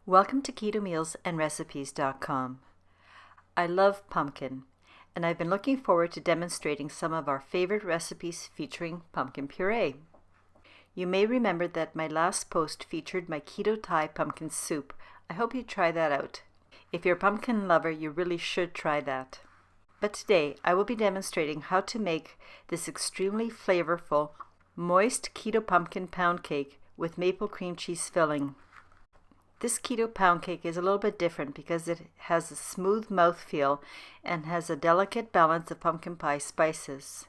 Welcome to KetoMealsAndRecipes.com. I love pumpkin, and I've been looking forward to demonstrating some of our favorite recipes featuring pumpkin puree. You may remember that my last post featured my keto Thai pumpkin soup. I hope you try that out. If you're a pumpkin lover, you really should try that. But today, I will be demonstrating how to make this extremely flavorful, moist Keto Pumpkin Pound Cake with maple cream cheese filling. This Keto Pound Cake is a little bit different because it has a smooth mouthfeel and has a delicate balance of pumpkin pie spices.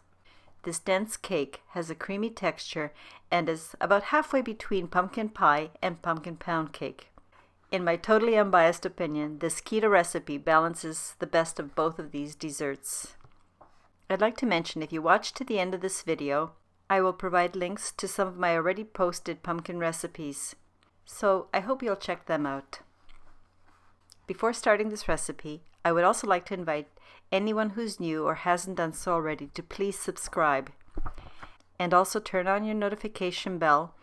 This dense cake has a creamy texture and is about halfway between pumpkin pie and pumpkin pound cake. In my totally unbiased opinion, this keto recipe balances the best of both of these desserts. I'd like to mention, if you watch to the end of this video, I will provide links to some of my already posted pumpkin recipes. So I hope you'll check them out. Before starting this recipe, I would also like to invite anyone who's new or hasn't done so already to please subscribe. And also turn on your notification bell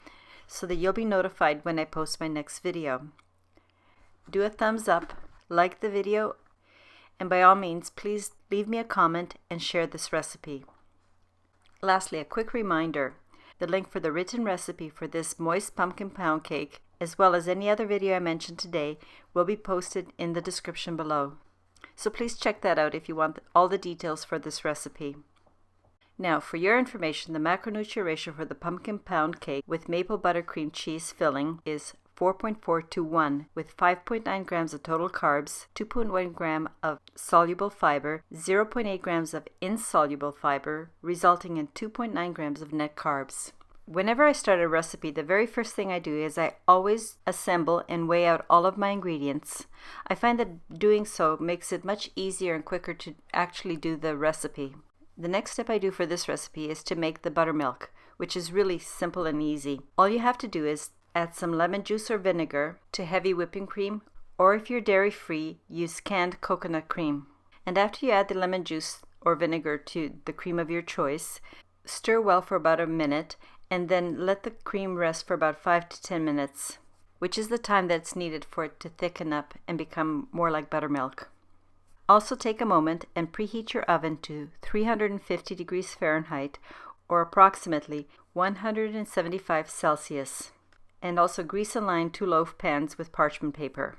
so that you'll be notified when I post my next video. Do a thumbs up, like the video, and by all means, please leave me a comment and share this recipe. Lastly, a quick reminder. The link for the written recipe for this moist pumpkin pound cake, as well as any other video I mentioned today, will be posted in the description below. So please check that out if you want all the details for this recipe. Now, for your information, the macronutrient ratio for the pumpkin pound cake with maple buttercream cheese filling is 4.4 to 1, with 5.9 grams of total carbs, 2.1 gram of soluble fiber, 0.8 grams of insoluble fiber, resulting in 2.9 grams of net carbs. Whenever I start a recipe, the very first thing I do is I always assemble and weigh out all of my ingredients. I find that doing so makes it much easier and quicker to actually do the recipe. The next step I do for this recipe is to make the buttermilk, which is really simple and easy. All you have to do is add some lemon juice or vinegar to heavy whipping cream, or if you're dairy-free, use canned coconut cream. And after you add the lemon juice or vinegar to the cream of your choice, stir well for about a minute, and then let the cream rest for about 5 to 10 minutes, which is the time that's needed for it to thicken up and become more like buttermilk. Also take a moment and preheat your oven to 350 degrees Fahrenheit or approximately 175 Celsius. And also grease and line 2 loaf pans with parchment paper.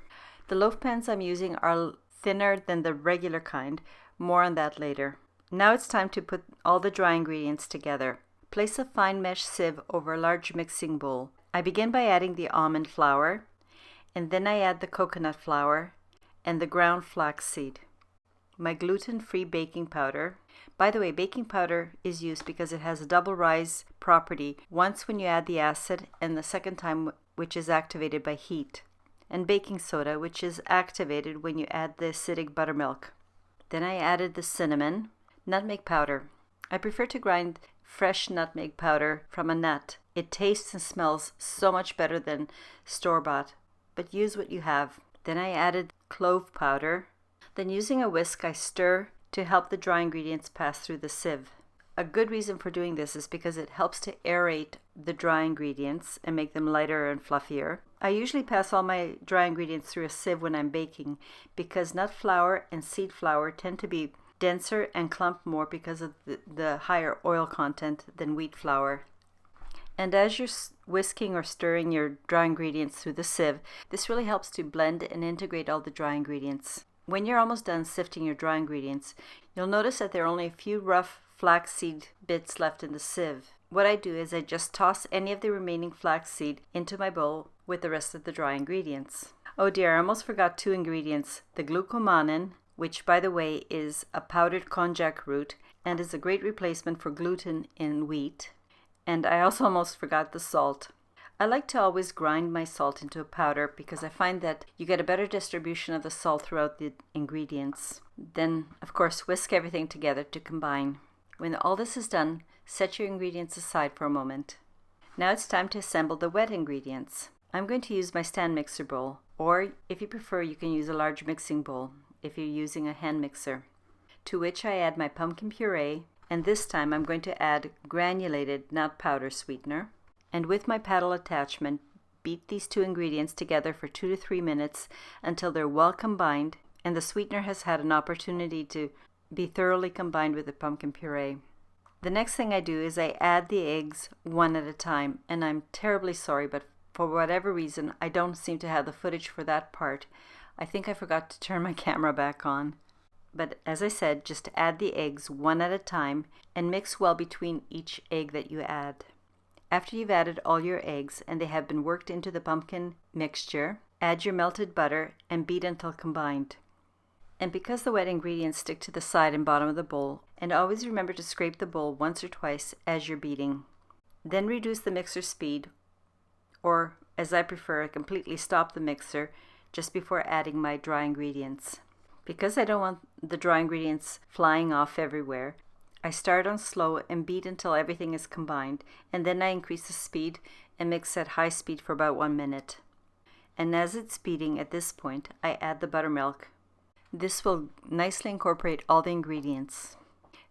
The loaf pans I'm using are thinner than the regular kind. More on that later. Now it's time to put all the dry ingredients together. Place a fine mesh sieve over a large mixing bowl. I begin by adding the almond flour, and then I add the coconut flour and the ground flaxseed. My gluten-free baking powder. By the way, baking powder is used because it has a double rise property once when you add the acid and the second time which is activated by heat. And baking soda, which is activated when you add the acidic buttermilk. Then I added the cinnamon, nutmeg powder. I prefer to grind fresh nutmeg powder from a nut. It tastes and smells so much better than store-bought, but use what you have. Then I added clove powder. Then using a whisk, I stir to help the dry ingredients pass through the sieve. A good reason for doing this is because it helps to aerate the dry ingredients and make them lighter and fluffier. I usually pass all my dry ingredients through a sieve when I'm baking because nut flour and seed flour tend to be denser and clump more because of the higher oil content than wheat flour. And as you're whisking or stirring your dry ingredients through the sieve, this really helps to blend and integrate all the dry ingredients. When you're almost done sifting your dry ingredients, you'll notice that there are only a few rough flaxseed bits left in the sieve. What I do is I just toss any of the remaining flaxseed into my bowl with the rest of the dry ingredients. Oh dear, I almost forgot 2 ingredients. The glucomannan, which by the way is a powdered konjac root and is a great replacement for gluten in wheat. And I also almost forgot the salt. I like to always grind my salt into a powder because I find that you get a better distribution of the salt throughout the ingredients. Then, of course, whisk everything together to combine. When all this is done, set your ingredients aside for a moment. Now it's time to assemble the wet ingredients. I'm going to use my stand mixer bowl, or if you prefer, you can use a large mixing bowl if you're using a hand mixer, to which I add my pumpkin puree, and this time I'm going to add granulated nut powder sweetener. And with my paddle attachment, beat these two ingredients together for 2 to 3 minutes until they're well combined and the sweetener has had an opportunity to be thoroughly combined with the pumpkin puree. The next thing I do is I add the eggs one at a time, and I'm terribly sorry, but for whatever reason, I don't seem to have the footage for that part. I think I forgot to turn my camera back on. But as I said, just add the eggs one at a time and mix well between each egg that you add. After you've added all your eggs and they have been worked into the pumpkin mixture, add your melted butter and beat until combined. And because the wet ingredients stick to the side and bottom of the bowl, and always remember to scrape the bowl once or twice as you're beating. Then reduce the mixer speed, or as I prefer, completely stop the mixer just before adding my dry ingredients. Because I don't want the dry ingredients flying off everywhere, I start on slow and beat until everything is combined, and then I increase the speed and mix at high speed for about 1 minute. And as it's beating at this point, I add the buttermilk. This will nicely incorporate all the ingredients.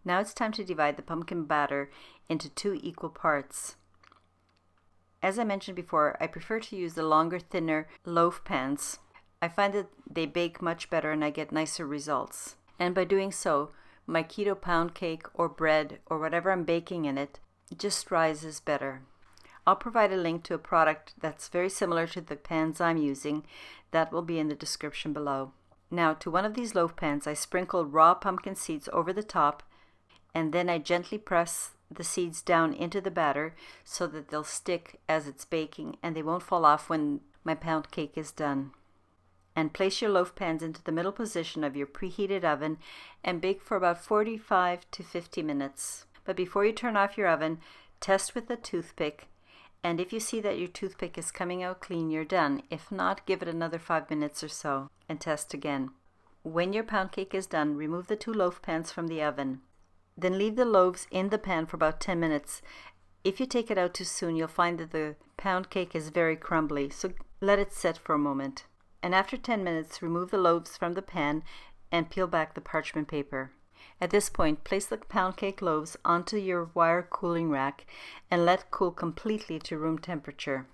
Now it's time to divide the pumpkin batter into 2 equal parts. As I mentioned before, I prefer to use the longer, thinner loaf pans. I find that they bake much better and I get nicer results. And by doing so, my keto pound cake or bread or whatever I'm baking in it just rises better. I'll provide a link to a product that's very similar to the pans I'm using. That will be in the description below. Now to one of these loaf pans, I sprinkle raw pumpkin seeds over the top, and then I gently press the seeds down into the batter so that they'll stick as it's baking and they won't fall off when my pound cake is done. And place your loaf pans into the middle position of your preheated oven and bake for about 45 to 50 minutes. But before you turn off your oven, test with a toothpick, and if you see that your toothpick is coming out clean, you're done. If not, give it another 5 minutes or so and test again. When your pound cake is done, remove the 2 loaf pans from the oven. Then leave the loaves in the pan for about 10 minutes. If you take it out too soon, you'll find that the pound cake is very crumbly, so let it set for a moment. And after 10 minutes, remove the loaves from the pan and peel back the parchment paper. At this point, place the pound cake loaves onto your wire cooling rack and let cool completely to room temperature.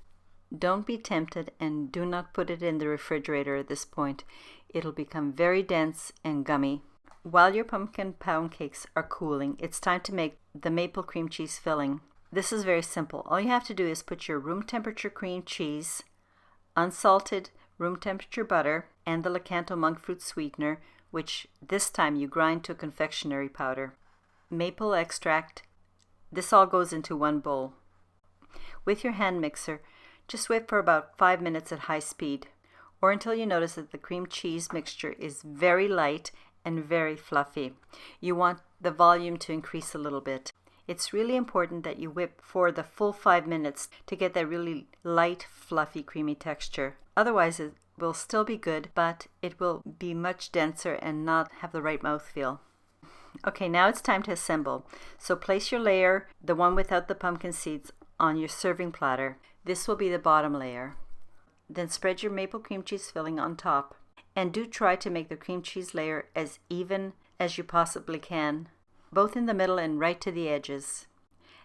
Don't be tempted and do not put it in the refrigerator at this point. It'll become very dense and gummy. While your pumpkin pound cakes are cooling, it's time to make the maple cream cheese filling. This is very simple. All you have to do is put your room temperature cream cheese, unsalted room temperature butter, and the Lakanto monk fruit sweetener, which this time you grind to a confectionery powder, maple extract. This all goes into one bowl. With your hand mixer, just whip for about 5 minutes at high speed, or until you notice that the cream cheese mixture is very light and very fluffy. You want the volume to increase a little bit. It's really important that you whip for the full 5 minutes to get that really light, fluffy, creamy texture. Otherwise, it will still be good, but it will be much denser and not have the right mouthfeel. Okay, now it's time to assemble. So place your layer, the one without the pumpkin seeds, on your serving platter. This will be the bottom layer. Then spread your maple cream cheese filling on top. And do try to make the cream cheese layer as even as you possibly can, both in the middle and right to the edges.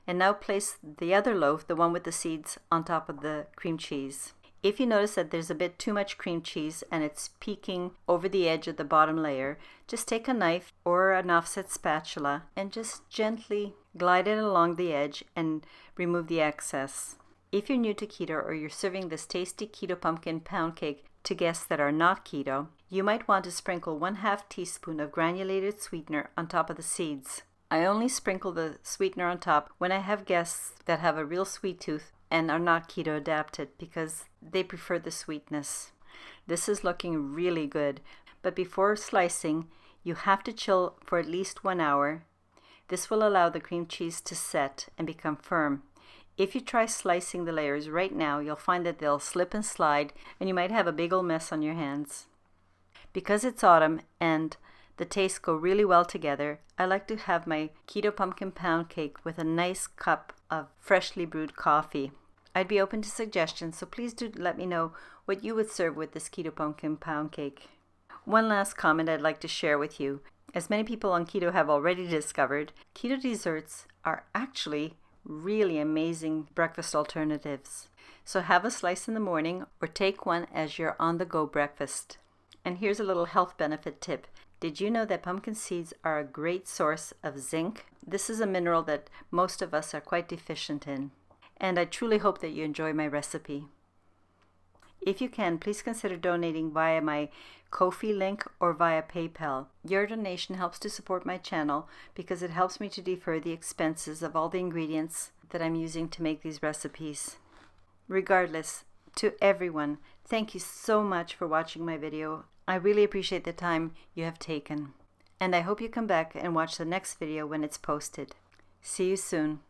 And now place the other loaf, the one with the seeds, on top of the cream cheese. If you notice that there's a bit too much cream cheese and it's peeking over the edge of the bottom layer, just take a knife or an offset spatula and just gently glide it along the edge and remove the excess. If you're new to keto or you're serving this tasty keto pumpkin pound cake to guests that are not keto, you might want to sprinkle 1/2 teaspoon of granulated sweetener on top of the seeds. I only sprinkle the sweetener on top when I have guests that have a real sweet tooth and are not keto adapted because they prefer the sweetness. This is looking really good, but before slicing, you have to chill for at least 1 hour. This will allow the cream cheese to set and become firm. If you try slicing the layers right now, you'll find that they'll slip and slide and you might have a big old mess on your hands. Because it's autumn and the tastes go really well together, I like to have my keto pumpkin pound cake with a nice cup of freshly brewed coffee. I'd be open to suggestions, so please do let me know what you would serve with this keto pumpkin pound cake. One last comment I'd like to share with you. As many people on keto have already discovered, keto desserts are actually really amazing breakfast alternatives. So have a slice in the morning or take one as your on-the-go breakfast. And here's a little health benefit tip. Did you know that pumpkin seeds are a great source of zinc? This is a mineral that most of us are quite deficient in. And I truly hope that you enjoy my recipe. If you can, please consider donating via my Ko-fi link or via PayPal. Your donation helps to support my channel because it helps me to defer the expenses of all the ingredients that I'm using to make these recipes. Regardless, to everyone, thank you so much for watching my video. I really appreciate the time you have taken. And I hope you come back and watch the next video when it's posted. See you soon.